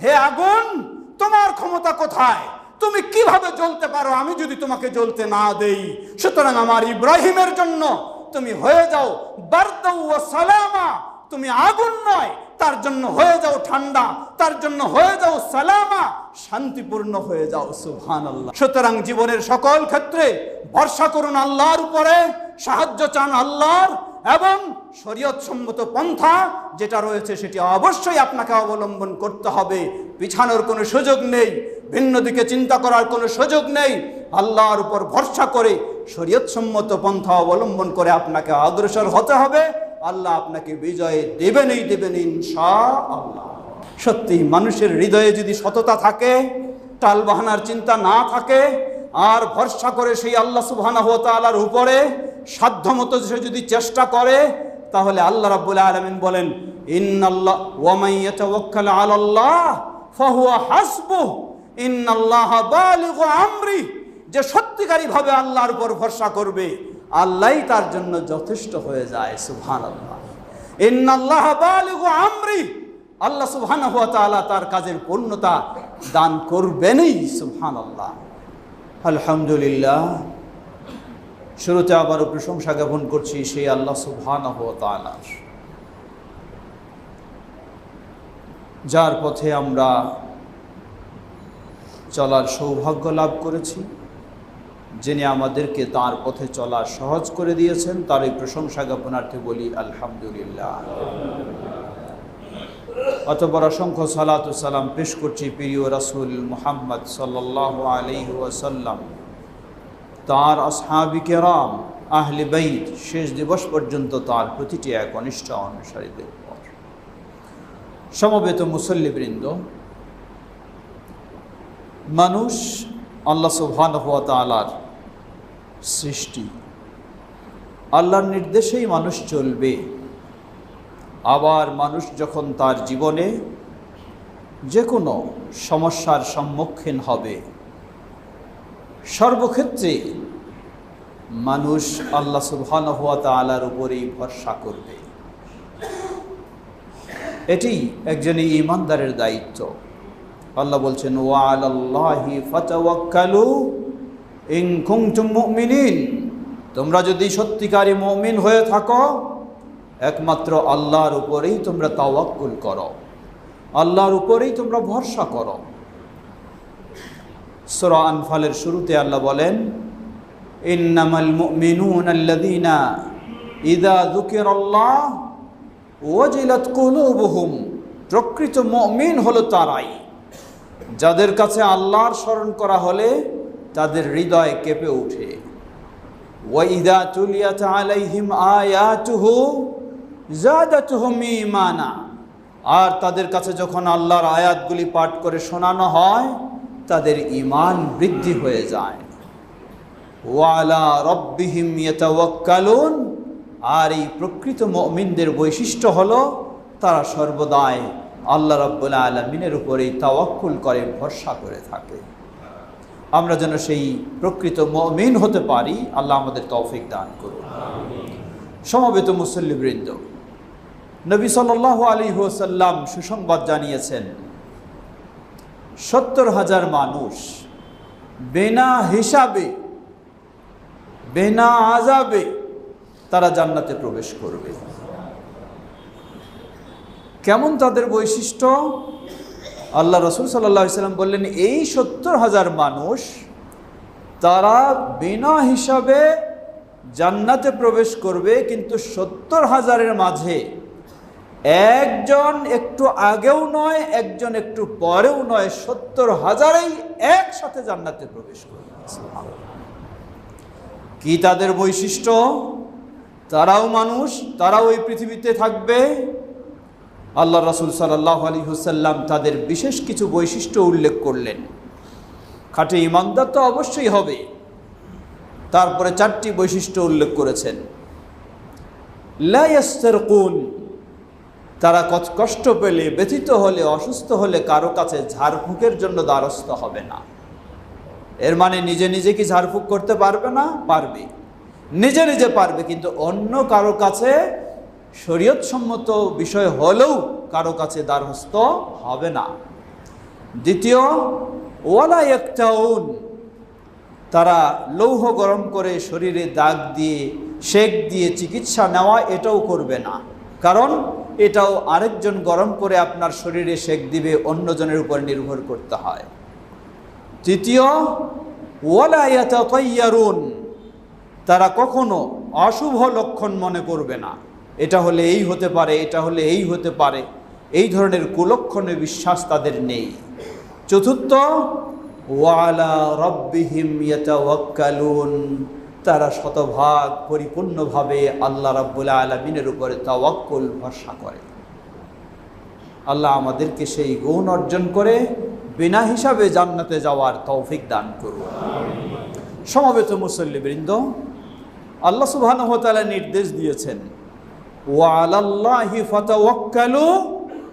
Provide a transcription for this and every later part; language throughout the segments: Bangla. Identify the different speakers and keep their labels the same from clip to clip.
Speaker 1: হে আগুন, তোমার ক্ষমতা কোথায়? তুমি কিভাবে জ্বলতে পারো আমি যদি তোমাকে জ্বলতে না দেই? সুতরাং আমার ইব্রাহিমের জন্য তুমি হয়ে যাও বারদাউ ওয়া সালামা। তুমি আগুন নয়, তার জন্য হয়ে যাও ঠান্ডা, তার জন্য হয়ে যাও সালামা, শান্তিপূর্ণ হয়ে যাও। সুবহানাল্লাহ। সুতরাং জীবনের সকল ক্ষেত্রে ভরসা করুন আল্লাহর উপরে, সাহায্য চান আল্লাহর, এবং শরীয়ত সম্মত পন্থা যেটা রয়েছে সেটি অবশ্যই আপনাকে অবলম্বন করতে হবে। পিছানোর কোনো সুযোগ নেই, ভিন্ন দিকে চিন্তা করার কোনো সুযোগ নেই। আল্লাহর উপর ভরসা করে শরীয়ত সম্মত পন্থা অবলম্বন করে আপনাকে অগ্রসর হতে হবে। আল্লাহ আপনাকে বিজয় দেবেনই দেবেন ইনশাআল্লাহ। সত্যি মানুষের হৃদয়ে যদি সততা থাকে, টালবাহানার চিন্তা না থাকে, আর ভরসা করে সেই আল্লাহ সুবহানাহু ওয়া তাআলার উপরে সাধ্যমতো সে যদি চেষ্টা করে, তাহলে আল্লাহ রাব্বুল আলামিন বলেন ইন্নাল্লাহ ওয়া মান ইয়াতাওয়াক্কাল আলাল্লাহ ফাহুয়া হাসবুহ ইন্নাল্লাহা বালিগু আমরি। যে সত্যিকারী ভাবে আল্লাহর উপর ভরসা করবে, আল্লাহই তার জন্য যথেষ্ট হয়ে যায়। সুবহানাল্লাহ। ইন্নাল্লাহা বালিগু আমরি। আল্লাহ সুবহানাহু ওয়া তাআলা তার কাজের পূর্ণতা দান করবেনই। সুবহানাল্লাহ। আলহামদুলিল্লাহ। শুরুতে আবারও প্রশংসা জ্ঞাপন করছি সেই আল্লাহ সুবহানাহু ওয়া তাআলার, যার পথে আমরা চলার সৌভাগ্য লাভ করেছি, যিনি আমাদেরকে তার পথে চলা সহজ করে দিয়েছেন। তারই প্রশংসা জ্ঞাপনার্থে বলি আলহামদুলিল্লাহ। অতঃপর অসংখ্য সালাত ও সালাম পেশ করছি প্রিয় রাসূল মুহাম্মদ সাল্লাল্লাহু আলাইহি ওয়াসাল্লাম, তার আসহাবি কেরাম, আহলে বাইত, শেষ দিবস পর্যন্ত তার প্রতিটি একনিষ্ঠ অনুসারীদের পর। সমবেত মুসল্লিবৃন্দ, মানুষ আল্লাহ সুবহানাহু ওয়া তাআলার সৃষ্টি। আল্লাহর নির্দেশেই মানুষ চলবে। আবার মানুষ যখন তার জীবনে যে কোনো সমস্যার সম্মুখীন হবে, সর্বক্ষেত্রে মানুষ আল্লাহ সুবহানাহু ওয়া তাআলার উপরেই ভরসা করবে। এটি একজন ঈমানদারের দায়িত্ব। আল্লাহ বলছেন ওয়া আলাল্লাহি ফাতাওয়াক্কালু ইন কুনতুম মুমিনিন। তোমরা যদি সত্যিকারী মুমিন হয়ে থাকো, একমাত্র আল্লাহর উপরেই তোমরা তাওয়াক্কুল করো, আল্লাহর উপরেই তোমরা ভরসা করো। সূরা আনফালের শুরুতে আল্লাহ বলেন ইন্নামাল মুমিনুনা আল্লাযীনা ইযা যুকিরাল্লাহ ওয়াজিলাত কুলুবুহুম। প্রকৃত মুমিন হলো তারাই যাদের কাছে আল্লাহর স্মরণ করা হলে তাদের হৃদয় কেঁপে ওঠে। ওয়া ইযা তুলিয়াত আলাইহিম আয়াতুহু যাদাতুহুম ঈমানা। আর তাদের কাছে যখন আল্লাহর আয়াতগুলি পাঠ করে শোনানো হয়, তাদের ঈমান বৃদ্ধি হয়ে যায়। ওয়া আলা রাব্বিহিম ইয়াতাওয়াক্কালুন। আর এই প্রকৃত মুমিনদের বৈশিষ্ট্য হলো তারা সর্বদাই আল্লাহ রাব্বুল আলামিনের উপরেই তাওয়াক্কুল করে, ভরসা করে থাকে। আমরা যেন সেই প্রকৃত মুমিন হতে পারি, আল্লাহ আমাদের তৌফিক দান করুন। সমবেত মুসল্লিবৃন্দ, নবী সাল্লাল্লাহু আলাইহি ওয়াসাল্লাম সুসংবাদ জানিয়েছেন ৭০,০০০ মানুষ বিনা হিসাবে, বিনা আযাবে তারা জান্নাতে প্রবেশ করবে। কেমন তাদের বৈশিষ্ট্য? আল্লাহ রাসূল সাল্লাল্লাহু আলাইহি ওয়াসাল্লাম বললেন এই ৭০,০০০ মানুষ তারা বিনা হিসাবে জান্নাতে প্রবেশ করবে, কিন্তু ৭০,০০০-এর মাঝে একজন একটু আগেও নয়, একজন একটু পরেও নয়, ৭০,০০০-ই একসাথে জান্নাতে প্রবেশ করবে। কি তাদের বৈশিষ্ট্য? তারাও মানুষ, তারাও এই পৃথিবীতে থাকবে। আল্লাহ রাসূল সাল্লাল্লাহু আলাইহি ওয়াসাল্লাম তাদের বিশেষ কিছু বৈশিষ্ট্য উল্লেখ করলেন। খাঁটি ঈমানদার তো অবশ্যই হবে। তারপরে 4টি বৈশিষ্ট্য উল্লেখ করেছেন। লা ইয়াস্তারকুন। তারা কষ্ট পেলে, ব্যথিত হলে, অসুস্থ হলে কারো কাছে ঝাড়ফুঁকের জন্য দ্বারস্থ হবে না। এর মানে নিজে নিজে কি ঝাড়ফুঁক করতে পারবে না? পারবে, নিজে নিজে পারবে, কিন্তু অন্য কারো কাছে শরীয়ত সম্মত বিষয় হলেও কারো কাছে দ্বারস্থ হবে না। দ্বিতীয়, ওয়ালা ইয়াকতাউন, তারা লৌহ গরম করে শরীরে দাগ দিয়ে সেক দিয়ে চিকিৎসা নেওয়া এটাও করবে না, কারণ এটাও আরেকজন গরম করে আপনার শরীরে সেক দিবে, অন্যজনের উপর নির্ভর করতে হয়। তৃতীয়, ওয়ালা ইয়াতাতায়্যারুন, তারা কখনো অশুভ লক্ষণ মনে করবে না, এটা হলে এই হতে পারে, এটা হলে এই হতে পারে, এই ধরনের কুলক্ষণে বিশ্বাস তাদের নেই। চতুর্থ, ওয়ালা রাব্বিহিম ইয়াতাওয়াক্কালুন, তারা শতভাগ পরিপূর্ণভাবে আল্লাহ রাব্বুল আলামিনের উপরে তাওয়াক্কুল ভরসা করে। আল্লাহ আমাদেরকে সেই গুণ অর্জন করে বিনা হিসাবে জান্নাতে যাওয়ার তৌফিক দান করুন। সমবেত মুসল্লিবৃন্দ, আল্লাহ সুবহানাহু ওয়া তাআলা নির্দেশ দিয়েছেন, ওয়া আলাল্লাহি ফাতাওয়াক্কালু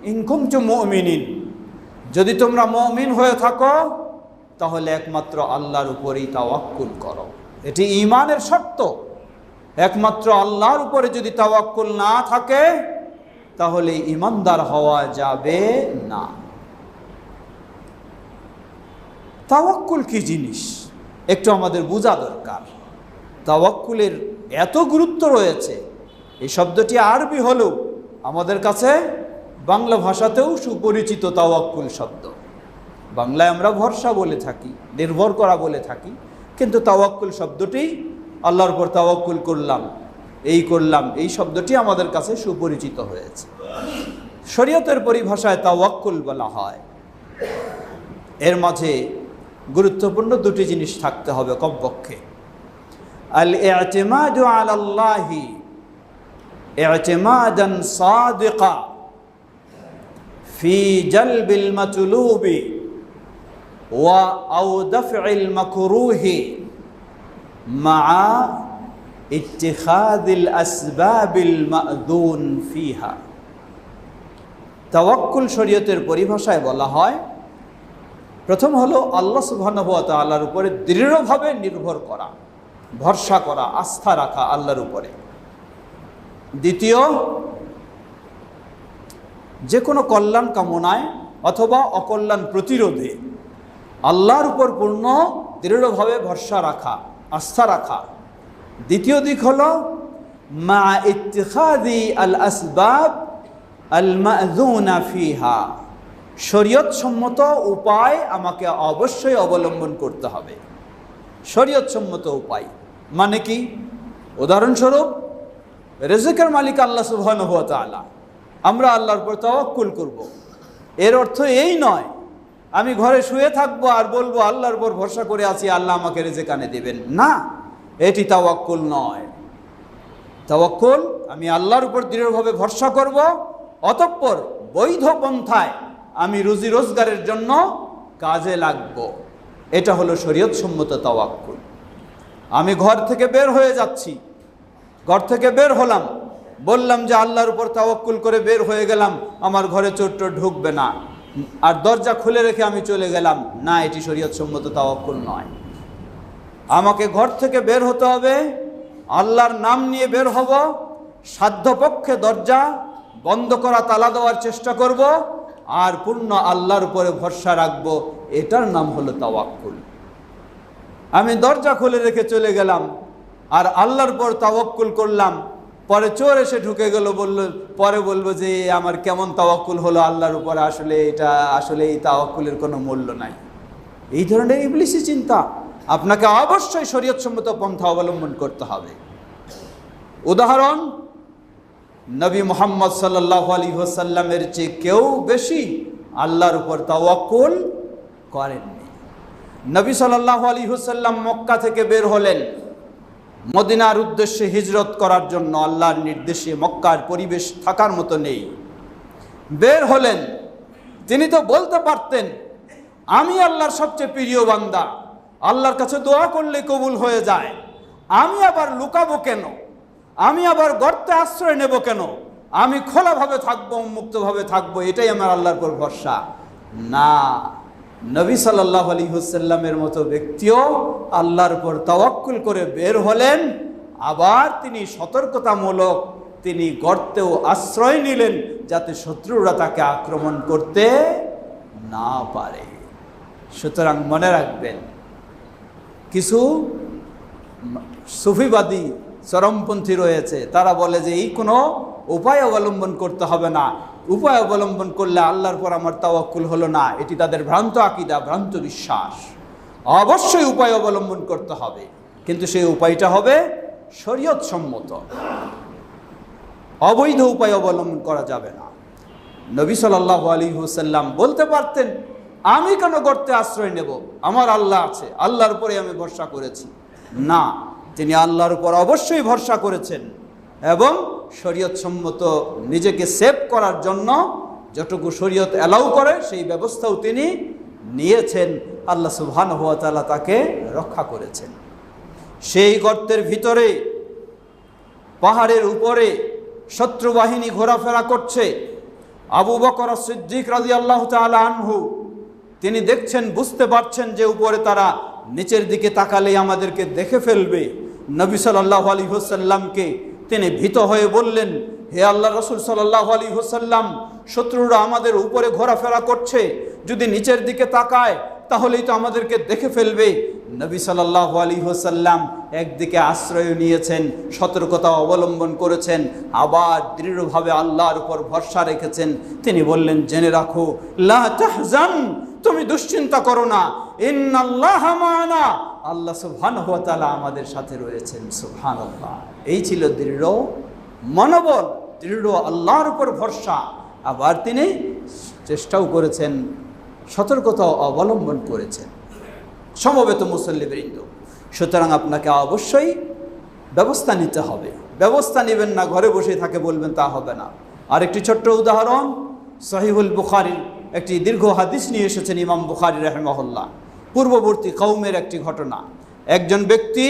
Speaker 1: ইন কুনতুম মুমিনিন, যদি তোমরা মুমিন হয়ে থাকো তাহলে একমাত্র আল্লাহর উপরেই তাওয়াক্কুল করো। এটি ঈমানের শর্ত। একমাত্র আল্লাহর উপরে যদি তাওয়াক্কুল না থাকে তাহলে ঈমানদার হওয়া যাবে না। তাওয়াক্কুল কি জিনিস একটু আমাদের বোঝা দরকার। তাওয়াক্কুলের এত গুরুত্ব রয়েছে, এই শব্দটি আরবি হলেও আমাদের কাছে বাংলা ভাষাতেও সুপরিচিত তাওয়াক্কুল শব্দ। বাংলায় আমরা ভরসা বলে থাকি, নির্ভর করা বলে থাকি, কিন্তু তাওয়াক্কুল শব্দটি আল্লাহর উপর তাওয়াক্কুল করলাম, এই শব্দটি আমাদের কাছে সুপরিচিত হয়েছে। শরীয়তের পরিভাষায় তাওয়াক্কুল বলা হয়। এর মাঝে গুরুত্বপূর্ণ দুটি জিনিস থাকতে হবে কমপক্ষে। আল ইতিমাদু আলাল্লাহি ইতিমাদান সাদিকা ফি জালবিল মাতলুবি ওয়া আও দাফইল মাকরুহি মা ইত্তিখাদিল আসবাবিল মা'যুন ফিহা। তাওয়াক্কুল শরীয়তের পরিভাষায় বলা হয়, প্রথম হলো আল্লাহ সুবহানাহু ওয়া তাআলার উপরে দৃঢ়ভাবে নির্ভর করা, ভরসা করা, আস্থা রাখা আল্লাহর উপরে। দ্বিতীয়, যে কোনো কল্যাণ কামনায় অথবা অকল্যাণ প্রতিরোধে আল্লাহর উপর পূর্ণ দৃঢ়ভাবে ভরসা রাখা, আস্থা রাখা। দ্বিতীয় দিক হলো মা ইত্তিখাদি আল আসবাব আল মা'যুনা ফিহা, শরীয়ত সম্মত উপায় আমাকে অবশ্যই অবলম্বন করতে হবে। শরীয়ত সম্মত উপায় মানে কি? উদাহরণস্বরূপ, রিজিকের মালিক আল্লাহ সুবহানাহু ওয়া তাআলা, আমরা আল্লাহর উপর তাওয়াক্কুল করব। এর অর্থ এই নয় আমি ঘরে শুয়ে থাকবো আর বলবো আল্লাহর উপর ভরসা করে আছি, আল্লাহ আমাকে রিজিক আনে দেবেন না, এটি তাওয়াক্কুল নয়। তাওয়াক্কুল আমি আল্লাহর উপর দৃঢ়ভাবে ভরসা করব, অতঃপর বৈধ পন্থায় আমি রুজি রোজগারের জন্য কাজে লাগব। এটা হলো শরীয়ত সম্মত তাওয়াক্কুল। আমি ঘর থেকে বের হয়ে যাচ্ছি, ঘর থেকে বের হলাম, বললাম যে আল্লাহর উপর তাওয়াক্কুল করে বের হয়ে গেলাম, আমার ঘরে চোর টোর ঢুকবে না, আর দরজা খুলে রেখে আমি চলে গেলাম, না, এটি শরীয়ত সম্মত তাওয়াক্কুল নয়। আমাকে ঘর থেকে বের হতে হবে, আল্লাহর নাম নিয়ে বের হব, সাধ্যপক্ষে দরজা বন্ধ করা, তালা দেওয়ার চেষ্টা করব, আর পূর্ণ আল্লাহর উপরে ভরসা রাখব, এটার নাম হলো তাওয়াক্কুল। আমি দরজা খুলে রেখে চলে গেলাম আর আল্লাহর উপর তাওয়াক্কুল করলাম, পরে চোর এসে ঢুকে গেল, পরে বলবো যে আমার কেমন তাওয়াক্কুল হলো আল্লাহর উপর, আসলে এই তাওয়াক্কুলের কোনো মূল্য নাই। এই ধরনের ইবলিসি চিন্তা। আপনাকে অবশ্যই শরীয়তসম্মত পন্থা অবলম্বন করতে হবে। উদাহরণ, নবী মুহাম্মদ সাল্লাল্লাহু আলাইহি ওয়াসাল্লামের চেয়ে কেউ বেশি আল্লাহর উপর তাওয়াক্কুল করেননি। নবী সাল্লাল্লাহু আলাইহি ওয়াসাল্লাম মক্কা থেকে বের হলেন মদিনার উদ্দেশ্যে হিজরত করার জন্য। আল্লাহর নির্দেশে মক্কার পরিবেশ থাকার মতো নেই, বের হলেন। তিনি তো বলতে পারতেন আমি আল্লাহর সবচেয়ে প্রিয় বান্দা, আল্লাহর কাছে দোয়া করলে কবুল হয়ে যায়, আমি আবার লুকাবো কেন, আমি আবার গর্তে আশ্রয় নেব কেন, আমি খোলাভাবে থাকবো, মুক্তভাবে থাকবো, এটাই আমার আল্লাহর উপর ভরসা। না, নবী সাল্লাল্লাহু আলাইহি ওয়াসাল্লামের মতো ব্যক্তিও আল্লাহর উপর তাওয়াক্কুল করে বের হলেন, আবার তিনি সতর্কতামূলক তিনি গর্তেও আশ্রয় নিলেন যাতে শত্রুরা তাকে আক্রমণ করতে না পারে। সুতরাং মনে রাখবেন, কিছু সুফিবাদী চরমপন্থী রয়েছে, তারা বলে যে এই কোনো উপায় অবলম্বন করতে হবে না, উপায় অবলম্বন করলে আল্লাহর পর আমার তাওয়াক্কুল হলো না। এটি তাদের ভ্রান্ত আকীদা, ভ্রান্ত বিশ্বাস। অবশ্যই উপায় অবলম্বন করতে হবে, কিন্তু সেই উপায়টা হবে শরীয়ত সম্মত। অবৈধ উপায় অবলম্বন করা যাবে না। নবী সাল্লাল্লাহু আলাইহি ওয়াসাল্লাম বলতে পারতেন, আমি কেন গর্তে আশ্রয় নেব, আমার আল্লাহ আছে, আল্লাহর উপরে আমি ভরসা করেছি। না, তিনি আল্লাহর উপর অবশ্যই ভরসা করেছেন এবং শরীয়ত সম্মত নিজেকে সেভ করার জন্য যতটুকু শরীয়ত অ্যালাউ করে সেই ব্যবস্থাও তিনি নিয়েছেন। আল্লাহ সুবহানাহু ওয়া তাআলা তাকে রক্ষা করেছেন। সেই গর্তের ভিতরে পাহাড়ের উপরে শত্রু বাহিনী ঘোরাফেরা করছে। আবু বকর সিদ্দিক রাদিয়াল্লাহু তাআলা আনহু তিনি দেখছেন, বুঝতে পারছেন যে উপরে তারা নিচের দিকে তাকালেই আমাদেরকে দেখে ফেলবে। নবী সাল্লাল্লাহু আলাইহি ওয়াসাল্লামকে তিনি ভীত হয়ে বললেন, হে আল্লাহ রাসূল সাল্লাল্লাহু আলাইহি ওয়াসাল্লাম, শত্রুরা আমাদের উপরে ঘোরাফেরা করছে, যদি নিচের দিকে তাকায় তাহলেই তো আমাদেরকে দেখে ফেলবে। নবী সাল্লাল্লাহু আলাইহি ওয়াসাল্লাম একদিকে আশ্রয় নিয়েছেন, সতর্কতা অবলম্বন করেছেন, আবার দৃঢ়ভাবে আল্লাহর উপর ভরসা রেখেছেন। তিনি বললেন, জেনে রাখো, লা তাহজান, তুমি দুশ্চিন্তা করো না, ইন্নাল্লাহা মা'ানা, আল্লাহ সুবহানাহু ওয়া তাআলা আমাদের সাথে রয়েছেন। সুবহানাল্লাহ। এই ছিল দৃঢ় মনোবল, দৃঢ় আল্লাহর উপর ভরসা। আবার তিনি চেষ্টাও করেছেন, সতর্কতা অবলম্বন করেছেন। সমবেত মুসল্লিবৃন্দ, সুতরাং আপনাকে অবশ্যই ব্যবস্থা নিতে হবে। ব্যবস্থা নেবেন না, ঘরে বসে থাকে বলবেন, তা হবে না। আরেকটি ছোট্ট উদাহরণ, সহিহুল বুখারীর একটি দীর্ঘ হাদিস নিয়ে এসেছেন ইমাম বুখারী রাহিমাহুল্লাহ। পূর্ববর্তী কওমের একটি ঘটনা। একজন ব্যক্তি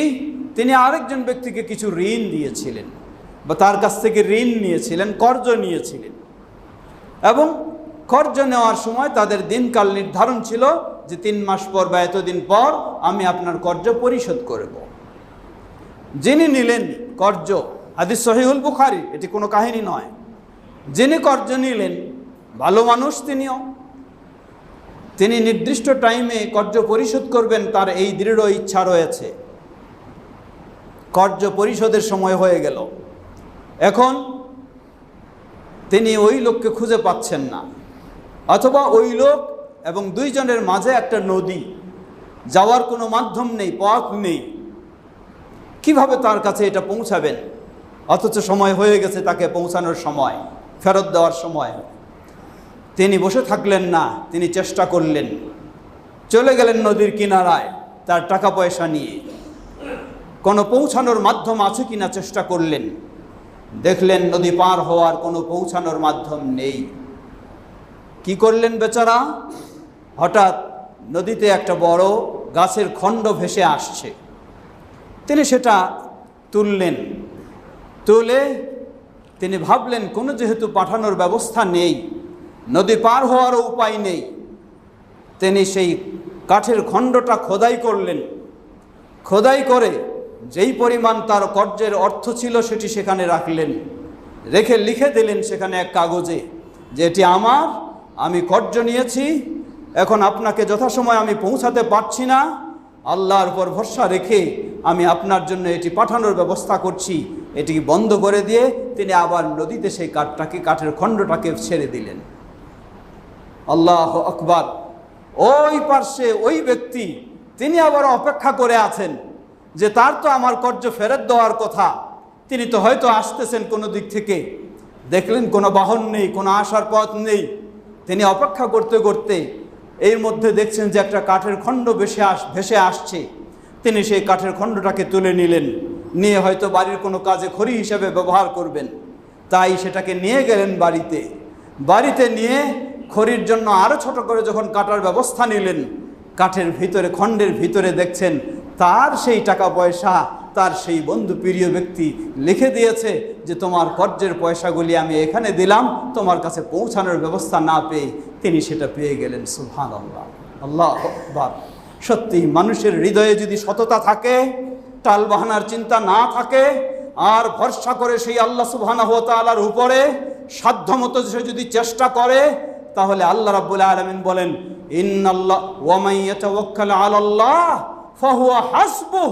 Speaker 1: তিনি আরেকজন ব্যক্তিকে কিছু ঋণ দিয়েছিলেন, বা তার কাছ থেকে ঋণ নিয়েছিলেন, কর্জ নিয়েছিলেন, এবং কর্জ নেওয়ার সময় তাদের দিনকাল নির্ধারণ ছিল যে 3 মাস পর বা এতদিন পর আমি আপনার কর্জ পরিশোধ করব। যিনি নিলেন কর্জ, হাদিস সহিহুল বুখারী, এটি কোনো কাহিনী নয়, যিনি কর্জ নিলেন ভালো মানুষ, তিনি নির্দিষ্ট টাইমে কর্জ পরিশোধ করবেন, তার এই দৃঢ় ইচ্ছা রয়েছে। কর্জ পরিশোধের সময় হয়ে গেল, এখন তিনি ওই লোককে খুঁজে পাচ্ছেন না, অথবা ওই লোক এবং দুইজনের মাঝে একটা নদী, যাওয়ার কোনো মাধ্যম নেই, পথ নেই, কিভাবে তার কাছে এটা পৌঁছাবেন? অথচ সময় হয়ে গেছে, তাকে পৌঁছানোর সময়, ফেরত দেওয়ার সময়। তিনি বসে থাকলেন না, তিনি চেষ্টা করলেন, চলে গেলেন নদীর কিনারায় তার টাকা পয়সা নিয়ে, কোনো পৌঁছানোর মাধ্যম আছে কিনা চেষ্টা করলেন। দেখলেন নদী পার হওয়ার কোনো পৌঁছানোর মাধ্যম নেই। কি করলেন বেচারা? হঠাৎ নদীতে একটা বড় গাছের খণ্ড ভেসে আসছে, তিনি সেটা তুললেন। তুলে তিনি ভাবলেন, কোনো যেহেতু পাঠানোর ব্যবস্থা নেই, নদী পার হওয়ারও উপায় নেই, তিনি সেই কাঠের খণ্ডটা খোদাই করলেন। খোদাই করে যেই পরিমাণ তার কর্জের অর্থ ছিল সেটি সেখানে রাখলেন, রেখে লিখে দিলেন সেখানে এক কাগজে যে এটি আমার, আমি কর্জ নিয়েছি, এখন আপনাকে যথাসময় আমি পৌঁছাতে পারছি না, আল্লাহর উপর ভরসা রেখে আমি আপনার জন্য এটি পাঠানোর ব্যবস্থা করছি। এটি বন্ধ করে দিয়ে তিনি আবার নদীতে সেই কাঠের খণ্ডটাকে ছেড়ে দিলেন। আল্লাহু আকবার। ওই পার্শ্বে ওই ব্যক্তি তিনি আবার অপেক্ষা করে আছেন যে তার তো আমার কর্জ ফেরত দেওয়ার কথা, তিনি তো হয়তো আসতেছেন কোনো দিক থেকে, দেখলেন কোনো বাহন নেই, কোনো আসার পথ নেই। তিনি অপেক্ষা করতে করতে এর মধ্যে দেখছেন যে একটা কাঠের খণ্ড ভেসে আসছে। তিনি সেই কাঠের খণ্ডটাকে তুলে নিলেন, নিয়ে হয়তো বাড়ির কোনো কাজে খড়ি হিসেবে ব্যবহার করবেন, তাই সেটাকে নিয়ে গেলেন বাড়িতে। বাড়িতে নিয়ে খড়ির জন্য আরও ছোট করে যখন কাটার ব্যবস্থা নিলেন, কাঠের ভিতরে, খণ্ডের ভিতরে দেখছেন তার সেই টাকা পয়সা, তার সেই বন্ধু প্রিয় ব্যক্তি লিখে দিয়েছে যে তোমার কর্জের পয়সাগুলি আমি এখানে দিলাম, তোমার কাছে পৌঁছানোর ব্যবস্থা না পেয়ে তিনি সেটা পেয়ে গেলেন। সুবহানাল্লাহ, আল্লাহু আকবার। সত্যি মানুষের হৃদয়ে যদি সততা থাকে, টালবাহানার চিন্তা না থাকে, আর ভরসা করে সেই আল্লাহ সুবহানাহু ওয়া তাআলার উপরে সাধ্যমতো সে যদি চেষ্টা করে, তাহলে আল্লাহ রাব্বুল আলামিন বলেন ইন্নাল্লাহ ওয়া মান ইয়াতাওয়াক্কাল আলাল্লাহ ফাহুয়া হাসবুহ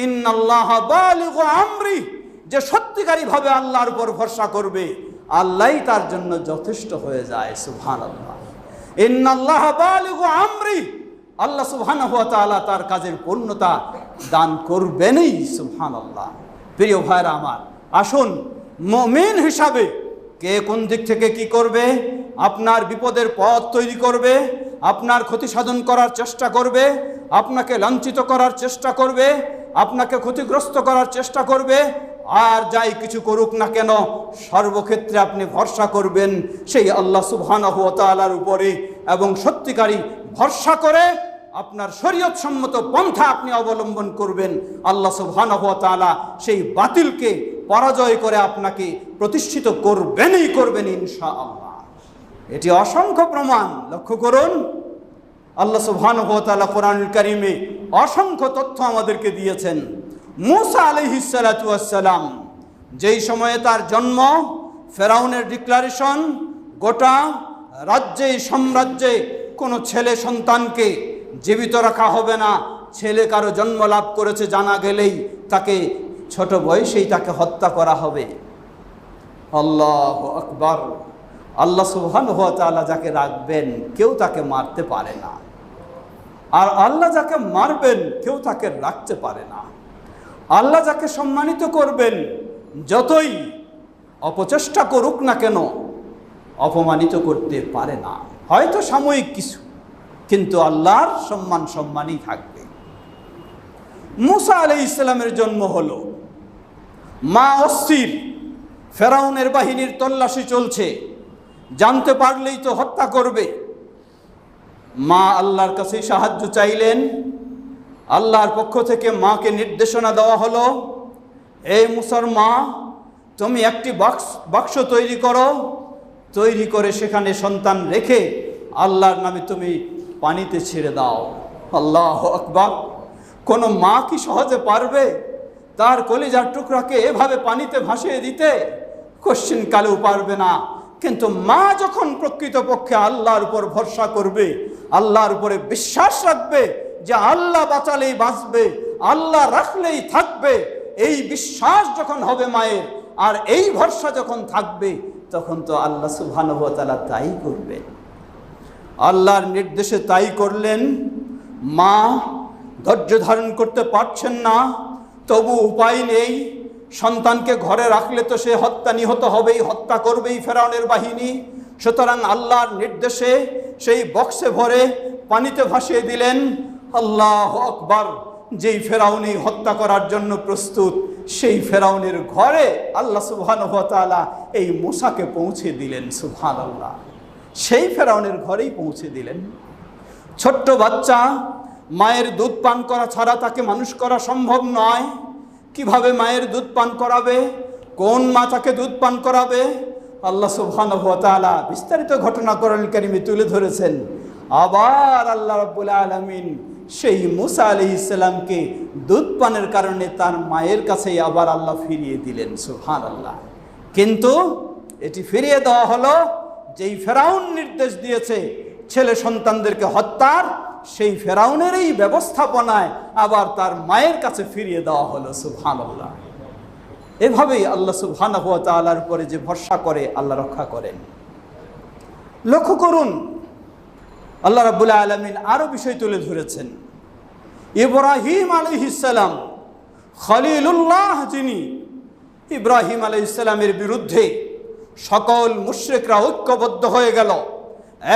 Speaker 1: ইন্নাল্লাহা বালিগু আমরি, যে সত্যিকারী ভাবে আল্লাহর উপর ভরসা করবে আল্লাহই তার জন্য যথেষ্ট হয়ে যায়। সুবহানাল্লাহ। ইন্নাল্লাহা বালিগু আমরি, আল্লাহ সুবহানাহু ওয়া তাআলা তার কাজের পূর্ণতা দান করবেনই। সুবহানাল্লাহ। প্রিয় ভাইরা আমার, আসুন মুমিন হিসাবে কে কোন দিক থেকে কি করবে, আপনার বিপদের পথ তৈরি করবে, আপনার ক্ষতি সাধন করার চেষ্টা করবে, আপনাকে লাঞ্ছিত করার চেষ্টা করবে, আপনাকে ক্ষতিগ্রস্ত করার চেষ্টা করবে, আর যাই কিছু করুক না কেন সর্বক্ষেত্রে আপনি ভরসা করবেন সেই আল্লাহ সুবহানাহু ওয়া তাআলার উপরে, এবং সত্যিকারী ভরসা করে আপনার শরীয়ত সম্মত পন্থা আপনি অবলম্বন করবেন। আল্লাহ সুবহানাহু ওয়া তাআলা সেই বাতিলকে পরাজয় করে আপনাকে প্রতিষ্ঠিত করবেনই করবেন ইনশাআল্লাহ। এটি অসংখ্য প্রমাণ। লক্ষ্য করুন, আল্লাহ সুবহানাহু ওয়া তাআলা কোরআনুল কারীমে অসংখ্য তথ্য আমাদেরকে দিয়েছেন। মূসা আলাইহিস সালাতু ওয়াস সালাম যেই সময়ে তার জন্ম, ফেরাউনের ডিক্লারেশন, গোটা রাজ্যে সাম্রাজ্যে কোনো ছেলে সন্তানকে জীবিত রাখা হবে না, ছেলে কারো জন্ম লাভ করেছে জানা গেলেই তাকে ছোট বয়সেই তাকে হত্যা করা হবে। আল্লাহু আকবার। আল্লাহ সুবহানাহু ওয়া তাআলা যাকে রাখবেন কেউ তাকে মারতে পারে না, আর আল্লাহ যাকে মারবেন কেউ তাকে রাখতে পারে না। আল্লাহ যাকে সম্মানিত করবেন যতই অপচেষ্টা করুক না কেন অপমানিত করতে পারে না। হয়তো সাময়িক কিছু, কিন্তু আল্লাহর সম্মানই থাকবে। মূসা আলাইহিস সালামের জন্ম হলো, মা অস্থির, ফেরাউনের বাহিনীর তল্লাশি চলছে, জানতে পারলেই তো হত্যা করবে। মা আল্লাহর কাছে সাহায্য চাইলেন। আল্লাহর পক্ষ থেকে মাকে নির্দেশনা দেওয়া হলো, এই মূসার মা, তুমি একটি বাক্স তৈরি করো, তৈরি করে সেখানে সন্তান রেখে আল্লাহর নামে তুমি পানিতে ছেড়ে দাও। আল্লাহু আকবার। কোনো মা কি সহজে পারবে তার কলিজার টুকরাকে এভাবে পানিতে ভাসিয়ে দিতে? কোশ্চিন কালেও পারবে না। কিন্তু মা যখন প্রকৃতপক্ষে আল্লাহর উপর ভরসা করবে, আল্লাহর উপরে বিশ্বাস রাখবে যে আল্লাহ বাঁচালেই বাঁচবে, আল্লাহ রাখলেই থাকবে, এই বিশ্বাস যখন হবে মায়ের, আর এই ভরসা যখন থাকবে, তখন তো আল্লাহ সুবহানাহু ওয়া তাআলা তাই করবেন। আল্লাহর নির্দেশে তাই করলেন। মা ধৈর্য ধারণ করতে পারছেন না, তবু উপায় নেই। সন্তানকে ঘরে রাখলে তো সে নিহত হবেই, হত্যা করবেই ফেরাউনের বাহিনী। সুতরাং আল্লাহর নির্দেশে সেই বক্সে ভরে পানিতে ভাসিয়ে দিলেন। আল্লাহু আকবার। যেই ফেরাউনি হত্যা করার জন্য প্রস্তুত, সেই ফেরাউনের ঘরে আল্লাহ সুবহানাহু ওয়া তাআলা এই মূসাকে পৌঁছে দিলেন। সুবহানাল্লাহ। সেই ফেরাউনের ঘরেই পৌঁছে দিলেন। ছোট্ট বাচ্চা, মায়ের দুধ পান করা ছাড়া তাকে মানুষ করা সম্ভব নয়। কিভাবে মায়ের দুধ পান করাবে? কোন মা তাকে দুধ পান করাবে? আল্লাহ সুবহানাহু ওয়া তাআলা বিস্তারিত ঘটনা কোরআনুল কারীমে তুলে ধরেছেন। আবার আল্লাহ রাব্বুল আলামিন সেই মূসা আলাইহিস সালামকে দুধ পানের কারণে তার মায়ের কাছেই আবার আল্লাহ ফিরিয়ে দিলেন। সুবহানাল্লাহ। কিন্তু এটি ফিরিয়ে দেওয়া হলো যেই ফেরাউন নির্দেশ দিয়েছে ছেলে সন্তানদেরকে হত্যার, সেই ফেরাউনেরই ব্যবস্থাপনায় আবার তার মায়ের কাছে ফিরিয়ে দেওয়া হলো। সুবহানাল্লাহ। এভাবেই আল্লাহ সুবহানাহু ওয়া তাআলার উপরে যে ভরসা করে আল্লাহ রক্ষা করেন। লক্ষ্য করুন, আল্লাহ রাব্বুল আলামিন আরো বিষয় তুলে ধরেছেন। ইব্রাহিম আলাইহিস সালাম, খলিলুল্লাহ, যিনি ইব্রাহিম আলাইহিস সালামের বিরুদ্ধে সকল মুশরিকরা ঐক্যবদ্ধ হয়ে গেল,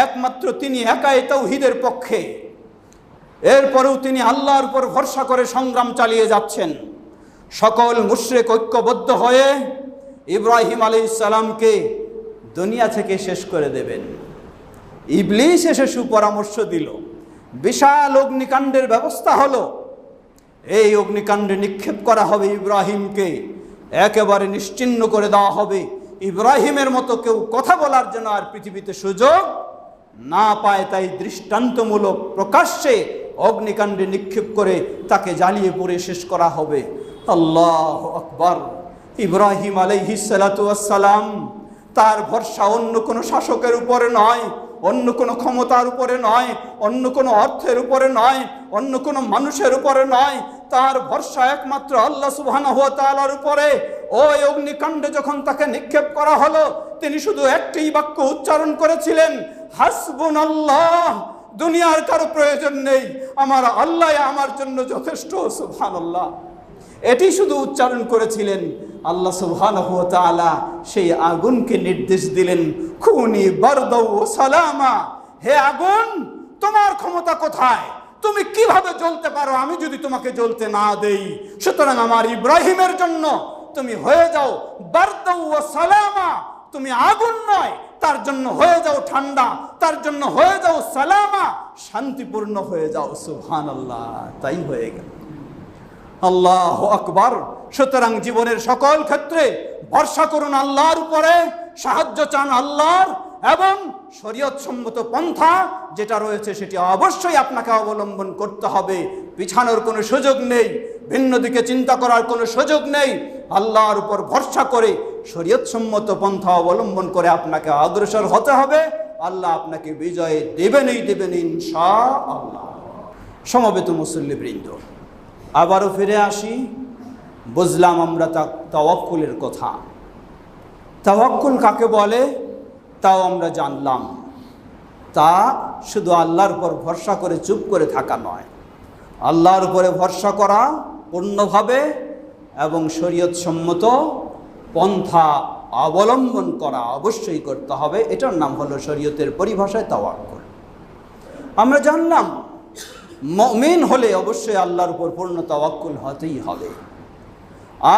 Speaker 1: একমাত্র তিনি একাই তাওহীদের পক্ষে। এরপরেও তিনি আল্লাহর উপর ভরসা করে সংগ্রাম চালিয়ে যাচ্ছেন। সকল মুশরিক ঐক্যবদ্ধ হয়ে ইব্রাহিম আলাইহিস সালামকে দুনিয়া থেকে শেষ করে দেবেন। ইবলিস এসে সুপরামর্শ দিল, বিশাল অগ্নিকাণ্ডের ব্যবস্থা হলো। এই অগ্নিকাণ্ডে নিক্ষেপ করা হবে ইব্রাহিমকে, একেবারে নিশ্চিহ্ন করে দেওয়া হবে। ইব্রাহিমের মতো কেউ কথা বলার জন্য আর পৃথিবীতে সুযোগ না পায়, তাই দৃষ্টান্তমূলক প্রকাশ্যে অগ্নিকাণ্ডে নিক্ষেপ করে তাকে জ্বালিয়ে পুড়ে শেষ করা হবে। আল্লাহু আকবার। ইব্রাহিম আলাইহিস সালাতু ওয়াস সালাম, তার ভরসা অন্য কোনো শাসকের উপরে নয়, অন্য কোনো ক্ষমতার উপরে নয়, অন্য কোনো অর্থের উপরে নয়, অন্য কোনো মানুষের উপরে নয়, তার ভরসা একমাত্র আল্লাহ সুবহানাহু ওয়া তাআলার উপরে। ওই অগ্নিকাণ্ডে যখন তাকে নিক্ষেপ করা হলো, তিনি শুধু একটি বাক্য উচ্চারণ করেছিলেন, হাসবুনাল্লাহ, দুনিয়ার কারো প্রয়োজন নেই, আমার আল্লাহ আমার জন্য যথেষ্ট, সুবহানাল্লাহ। এটি শুধু উচ্চারণ করেছিলেন। আল্লাহ সুবহানাহু ওয়া তাআলা সেই আগুনকে নির্দেশ দিলেন, খুনি বারদাও ওয়া সালামা, হে আগুন, তোমার ক্ষমতা কোথায়? তুমি কিভাবে জ্বলতে পারো আমি যদি তোমাকে জ্বলতে না দেই? সুতরাং আমার ইব্রাহিমের জন্য তুমি হয়ে যাও বারদাও ওয়া সালামা, তুমি আগুন নয়, তার জন্য হয়ে যাও ঠান্ডা, তার জন্য হয়ে যাও সালামা, শান্তিপূর্ণ হয়ে যাও। সুবহানাল্লাহ, তাই হয়ে গেল। আল্লাহু আকবার। সুতরাং জীবনের সকল ক্ষেত্রে ভরসা করুন আল্লাহর উপরে, সাহায্য চান আল্লাহর, এবং শরীয়ত সম্মত পন্থা যেটা রয়েছে সেটি অবশ্যই আপনাকে অবলম্বন করতে হবে। পিছানোর কোনো সুযোগ নেই, ভিন্ন দিকে চিন্তা করার কোনো সুযোগ নেই। আল্লাহর উপর ভরসা করে শরীয়ত সম্মত পন্থা অবলম্বন করে আপনাকে অগ্রসর হতে হবে। আল্লাহ আপনাকে বিজয় দেবেনই দেবেন ইনশাআল্লাহ। সমবেত মুসল্লিবৃন্দ, আবারও ফিরে আসি। বুঝলাম আমরা তাওয়াক্কুলের কথা। তাওয়াক্কুল কাকে বলে তাও আমরা জানলাম। তা শুধু আল্লাহর উপর ভরসা করে চুপ করে থাকা নয়, আল্লাহর উপরে ভরসা করা পূর্ণভাবে এবং শরীয়ত সম্মত পন্থা অবলম্বন করা অবশ্যই করতে হবে। এটার নাম হলো শরীয়তের পরিভাষায় তাওয়াক্কুল। আমরা জানলাম মুমিন হলে অবশ্যই আল্লাহর উপর পূর্ণ তাওয়াক্কুল হতেই হবে।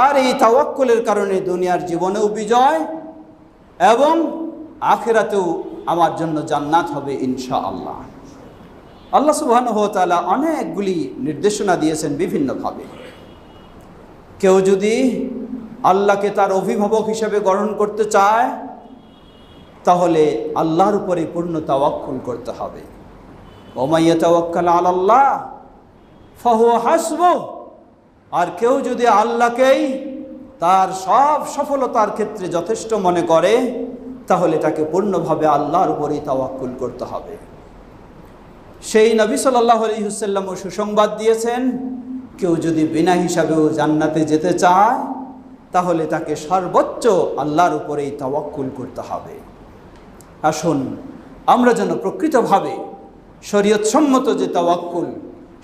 Speaker 1: আর এই তাওয়াক্কুলের কারণে দুনিয়ার জীবনেও বিজয় এবং আখিরাতেও আমার জন্য জান্নাত হবে ইনশাআল্লাহ। আল্লাহ সুবহানাহু ওয়া তাআলা অনেকগুলি নির্দেশনা দিয়েছেন বিভিন্নভাবে। কেউ যদি আল্লাহকে তার অভিভাবক হিসেবে গ্রহণ করতে চায়, তাহলে আল্লাহর উপরে পূর্ণ তাওয়াক্কুল করতে হবে। ওয়া মান ইয়াতাওয়াক্কাল আলাল্লাহ ফাহুয়া হাসবুহ। আর কেউ যদি আল্লাহকেই তার সব সফলতার ক্ষেত্রে যথেষ্ট মনে করে, তাহলে তাকে পূর্ণভাবে আল্লাহর উপরেই তাওয়াক্কুল করতে হবে। সেই নবী সাল্লাল্লাহু আলাইহি ওয়াসাল্লাম সুসংবাদ দিয়েছেন, কেউ যদি বিনা হিসাবেও জান্নাতে যেতে চায়, তাহলে তাকে সর্বোচ্চ আল্লাহর উপরেই তাওয়াক্কুল করতে হবে। আসুন আমরা যেন প্রকৃতভাবে শরীয়ত সম্মত যে তাওয়াক্কুল,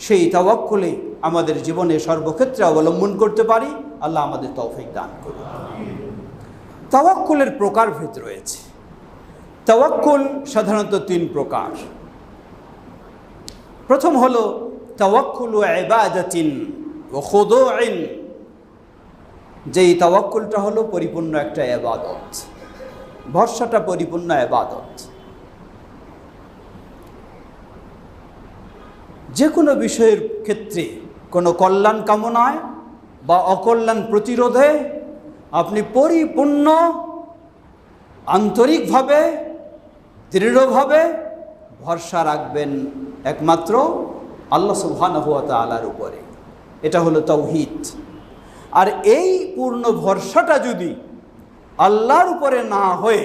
Speaker 1: সেই তাওয়াক্কুলে আমাদের জীবনে সর্বক্ষেত্রে অবলম্বন করতে পারি। আল্লাহ আমাদের তৌফিক দান করুন। তাওয়াক্কুলের প্রকারভেদ রয়েছে। তাওয়াক্কুল সাধারণত তিন প্রকার। প্রথম হলো তাওয়াক্কুলু ইবাদাতিন ওয়া খুদুইন। যেই তাওয়াক্কুলটা হলো পরিপূর্ণ একটা ইবাদত, ভরসাটা পরিপূর্ণ ইবাদত। যে কোনো বিষয়ের ক্ষেত্রে কোনো কল্যাণ কামনায় বা অকল্যাণ প্রতিরোধে আপনি পরিপূর্ণ আন্তরিকভাবে দৃঢ়ভাবে ভরসা রাখবেন একমাত্র আল্লাহ সুবহানাহু ওয়া তাআলার উপরে। এটা হলো তাওহীদ। আর এই পূর্ণ ভরসাটা যদি আল্লাহর উপরে না হয়ে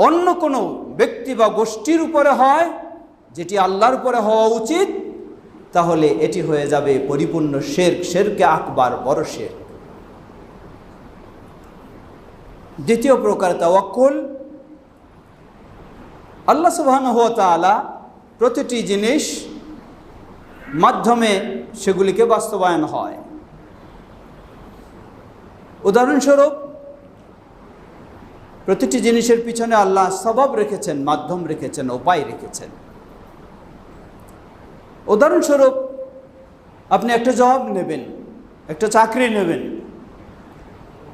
Speaker 1: অন্য কোনো ব্যক্তি বা গোষ্ঠীর উপরে হয়, যেটি আল্লাহর উপরে হওয়া উচিত, তাহলে এটি হয়ে যাবে পরিপূর্ণ শিরক, শিরকে আকবার, বড় শিরক। দ্বিতীয় প্রকার তাওয়াক্কুল, আল্লাহ সুবহানাহু ওয়া তাআলা প্রতিটি জিনিস মাধ্যমে সেগুলিকে বাস্তবায়ন হয়। উদাহরণস্বরূপ, প্রতিটি জিনিসের পিছনে আল্লাহ সবাব রেখেছেন, মাধ্যম রেখেছেন, উপায় রেখেছেন। উদাহরণস্বরূপ, আপনি একটা জব নেবেন, একটা চাকরি নেবেন,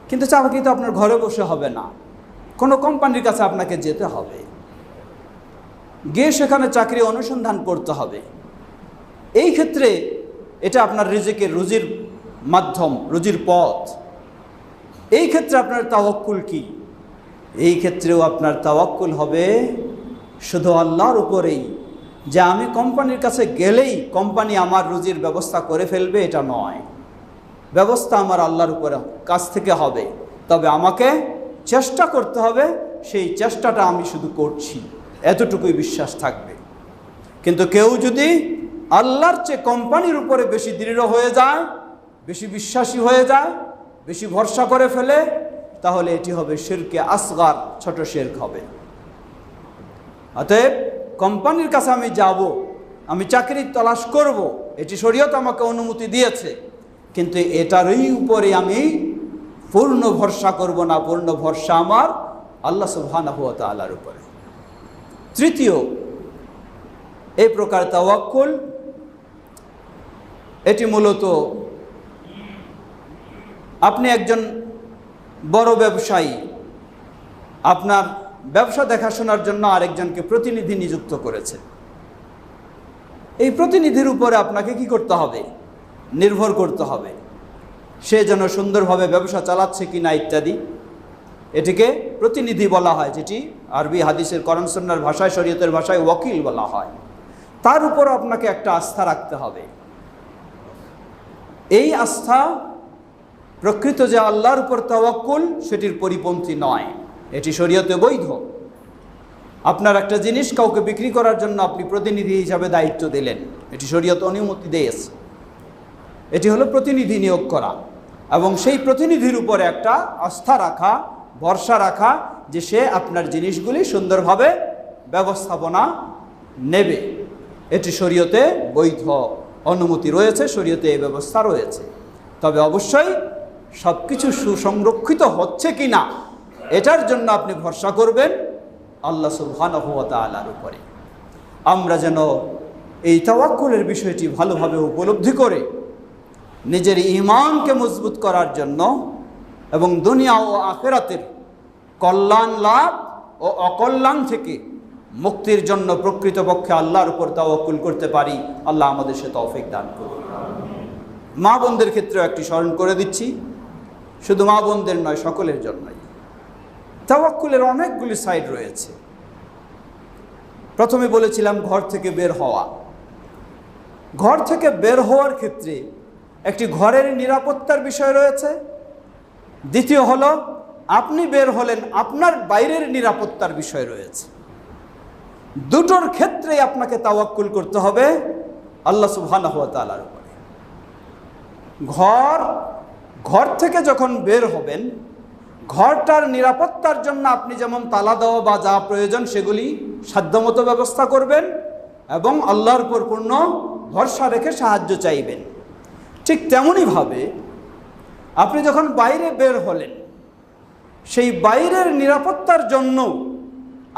Speaker 1: কিন্তু চাকরি তো আপনার ঘরে বসে হবে না, কোনো কোম্পানির কাছে আপনাকে যেতে হবে, গিয়ে সেখানে চাকরি অনুসন্ধান করতে হবে। এই ক্ষেত্রে এটা আপনার রিজিকের, রুজির মাধ্যম, রুজির পথ। এই ক্ষেত্রে আপনার তাওয়াক্কুল কি? এই ক্ষেত্রেও আপনার তাওয়াক্কুল হবে শুধু আল্লাহর উপরেই, যে আমি কোম্পানির কাছে গেলেই কোম্পানি আমার রুজির ব্যবস্থা করে ফেলবে, এটা নয়। ব্যবস্থা আমার আল্লাহর উপরে কাছ থেকে হবে, তবে আমাকে চেষ্টা করতে হবে, সেই চেষ্টাটা আমি শুধু করছি। এতটুকুই বিশ্বাস থাকবে। কিন্তু কেউ যদি আল্লাহর চেয়ে কোম্পানির উপরে বেশি দৃঢ় হয়ে যায়, বেশি বিশ্বাসী হয়ে যায়, বেশি ভরসা করে ফেলে, তাহলে এটি হবে শিরকে আসগার, ছোট শিরক হবে। অতএব কোম্পানির কাছে আমি যাব, আমি চাকরির তলাশ করব, এটি শরীয়ত আমাকে অনুমতি দিয়েছে, কিন্তু এটারই উপরে আমি পূর্ণ ভরসা করব না। পূর্ণ ভরসা আমার আল্লাহ সুবহানাহু ওয়া তাআলার উপরে। তৃতীয়, এই প্রকার তাওয়াক্কুল, এটি মূলত আপনি একজন বড় ব্যবসায়ী, আপনার ব্যবসা দেখাশোনার জন্য আরেকজনকে প্রতিনিধি নিযুক্ত করেছেন। এই প্রতিনিধির উপরে আপনাকে কি করতে হবে? নির্ভর করতে হবে সে যেন সুন্দরভাবে ব্যবসা চালাচ্ছে কিনা ইত্যাদি। এটিকে প্রতিনিধি বলা হয়, যেটি আরবি হাদিসের কোরআন সুন্নাহর ভাষায়, শরীয়তের ভাষায় ওয়াকিল বলা হয়। তার উপর আপনাকে একটা আস্থা রাখতে হবে। এই আস্থা প্রকৃত যে আল্লাহর উপর তাওয়াক্কুল, সেটির পরিপন্থী নয়, এটি শরীয়তে বৈধ। আপনার একটা জিনিস কাউকে বিক্রি করার জন্য আপনি প্রতিনিধি হিসাবে দায়িত্ব দিলেন, এটি শরীয়ত অনুমতি দিয়েছে। এটি হলো প্রতিনিধি নিয়োগ করা, এবং সেই প্রতিনিধির উপরে একটা আস্থা রাখা, ভরসা রাখা যে সে আপনার জিনিসগুলি সুন্দরভাবে ব্যবস্থাপনা নেবে। এটি শরীয়তে বৈধ, অনুমতি রয়েছে, শরীয়তে এই ব্যবস্থা রয়েছে। তবে অবশ্যই সব কিছু সুসংরক্ষিত হচ্ছে কি না, এটার জন্য আপনি ভরসা করবেন আল্লাহ সুবহানাহু ওয়া তাআলার উপরে। আমরা যেন এই তাওয়াক্কুলের বিষয়টি ভালোভাবে উপলব্ধি করে নিজের ঈমানকে মজবুত করার জন্য এবং দুনিয়া ও আখিরাতের কল্যাণ লাভ ও অকল্যাণ থেকে মুক্তির জন্য প্রকৃতপক্ষে আল্লাহর উপর তাওয়াক্কুল করতে পারি। আল্লাহ আমাদের সে তৌফিক দান করুন। মা বোনদের ক্ষেত্রেও একটি স্মরণ করে দিচ্ছি, শুধু মা বোনদের নয়, সকলের জন্যই। তাওয়াক্কুলের অনেকগুলি সাইড রয়েছে। প্রথমে বলেছিলাম ঘর থেকে বের হওয়া। ঘর থেকে বের হওয়ার ক্ষেত্রে একটি ঘরের নিরাপত্তার বিষয় রয়েছে। দ্বিতীয় হলো আপনি বের হলেন, আপনার বাইরের নিরাপত্তার বিষয় রয়েছে। দুটোর ক্ষেত্রে আপনাকে তাওয়াক্কুল করতে হবে আল্লাহ সুবহানাহু ওয়া তাআলার উপরে। ঘর থেকে যখন বের হবেন, ঘরটার নিরাপত্তার জন্য আপনি যেমন তালা দেওয়া বা যা প্রয়োজন সেগুলি সাধ্যমতো ব্যবস্থা করবেন এবং আল্লাহর উপর পূর্ণ ভরসা রেখে সাহায্য চাইবেন। ঠিক তেমনইভাবে আপনি যখন বাইরে বের হলেন, সেই বাইরের নিরাপত্তার জন্য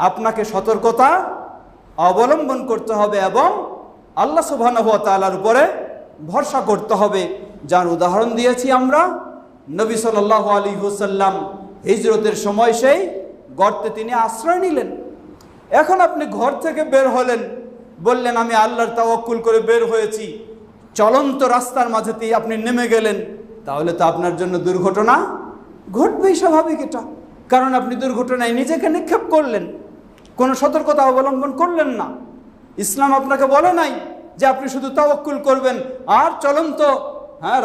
Speaker 1: আপনাকে সতর্কতা অবলম্বন করতে হবে এবং আল্লাহ সুবহানাহু ওয়া তাআলার উপরে ভরসা করতে হবে। যার উদাহরণ দিয়েছি আমরা, নবী সাল্লাল্লাহু আলাইহি ওয়াসাল্লাম হিজরতের সময় সেই গর্তে তিনি আশ্রয় নিলেন। এখন আপনি ঘর থেকে বের হলেন, বললেন আমি আল্লাহর তাওয়াক্কুল করে বের হয়েছি, চলন্ত রাস্তার মাঝেতেই আপনি নেমে গেলেন, তাহলে তো আপনার জন্য দুর্ঘটনা ঘটবেই, স্বাভাবিক এটা। কারণ আপনি দুর্ঘটনায় নিজেকে নিক্ষেপ করলেন, কোনো সতর্কতা অবলম্বন করলেন না। ইসলাম আপনাকে বলে নাই যে আপনি শুধু তাওয়াক্কুল করবেন আর চলন্ত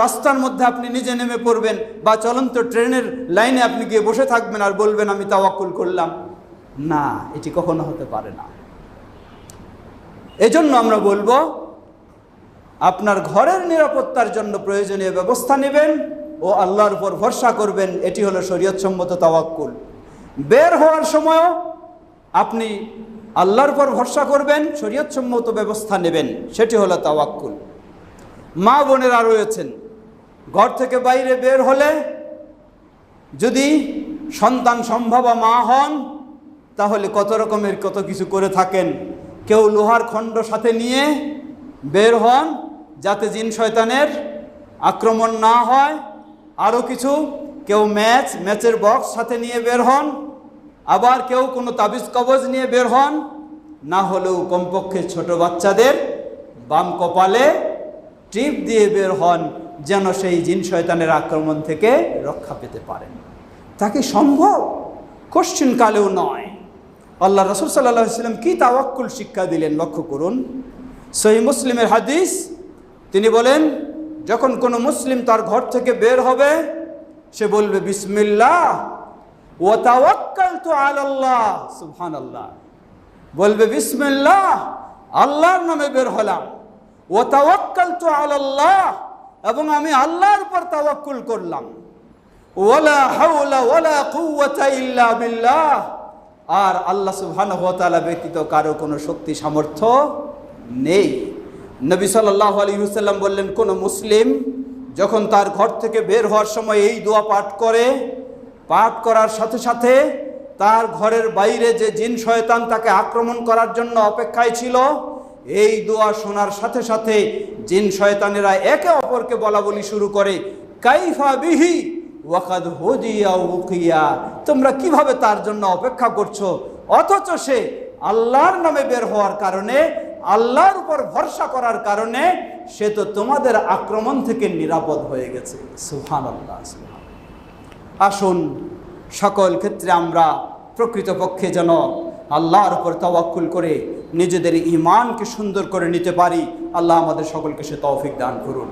Speaker 1: রাস্তার মধ্যে আপনি নিজে নেমে পড়বেন, বা চলন্ত ট্রেনের লাইনে আপনি গিয়ে বসে থাকবেন আর বলবেন আমি তাওয়াক্কুল করলাম। না, এটি কখনো হতে পারে না। এজন্য আমরা বলবো আপনার ঘরের নিরাপত্তার জন্য প্রয়োজনীয় ব্যবস্থা নেবেন ও আল্লাহর উপর ভরসা করবেন। এটি হলো শরীয়তসম্মত তাওয়াক্কুল। বের হওয়ার সময়ও আপনি আল্লাহর উপর ভরসা করবেন, শরীয়তসম্মত ব্যবস্থা নেবেন, সেটি হলো তাওয়াক্কুল। মা বোনেরা রয়েছেন, ঘর থেকে বাইরে বের হলে যদি সন্তান সম্ভবা মা হন, তাহলে কত কিছু করে থাকেন। কেউ লোহার খণ্ড সাথে নিয়ে বের হন যাতে জিন শয়তানের আক্রমণ না হয়, আরও কিছু, কেউ ম্যাচের বক্স সাথে নিয়ে বের হন, আবার কেউ কোনো তাবিজ কবজ নিয়ে বের হন, না হলেও কমপক্ষে ছোট বাচ্চাদের বাম কপালে টিপ দিয়ে বের হন, যেন সেই জিন শয়তানের আক্রমণ থেকে রক্ষা পেতে পারেন। তা কি সম্ভব? কোশ্চিন কালেও নয়। আল্লাহ রাসূল সাল্লাল্লাহু আলাইহি ওয়াসাল্লাম কি তাওয়াক্কুল শিক্ষা দিলেন লক্ষ্য করুন। সহিহ মুসলিমের হাদিস, তিনি বলেন যখন কোনো মুসলিম তার ঘর থেকে বের হবে, সে বলবে বিসমিল্লাহ ওয়া তাওয়াক্কালতু আলাল্লাহ। সুবহানাল্লাহ। বলবে বিসমিল্লাহ, আল্লাহর নামে বের হলাম, ওয়া তাওয়াক্কালতু আলাল্লাহ, এবং আমি আল্লাহর উপর তাওয়াক্কুল করলাম, ওয়ালা হাওলা ওয়ালা কুওয়াতা ইল্লা বিল্লাহ, আর আল্লাহ সুবহানাহু ওয়া তাআলা ব্যতীত কারো কোনো শক্তি সামর্থ্য নেই। নবী সাল্লাল্লাহু আলাইহি ওয়াসাল্লাম বললেন, কোন মুসলিম যখন তার ঘর থেকে বের হওয়ার সময় এই দোয়া পাঠ করে, পাঠ করার সাথে সাথে তার ঘরের বাইরে যে জিন শয়তান তাকে আক্রমণ করার জন্য অপেক্ষায় ছিল, এই দোয়া শোনার সাথে সাথে জিন শয়তানেরা একে অপরকে বলা বলি শুরু করে, কাইফা বিহি ওয়াকাদ হুদিয়া উকিয়া, তোমরা কিভাবে তার জন্য অপেক্ষা করছো, অথচ সে আল্লাহর নামে বের হওয়ার কারণে, আল্লাহর উপর ভরসা করার কারণে সে তো তোমাদের আক্রমণ থেকে নিরাপদ হয়ে গেছে। সুবহানাল্লাহ। আসুন সকল ক্ষেত্রে আমরা প্রকৃতপক্ষে যেন আল্লাহর উপর তাওয়াক্কুল করে নিজেদের ঈমানকে সুন্দর করে নিতে পারি। আল্লাহ আমাদের সকলকে সে তৌফিক দান করুন।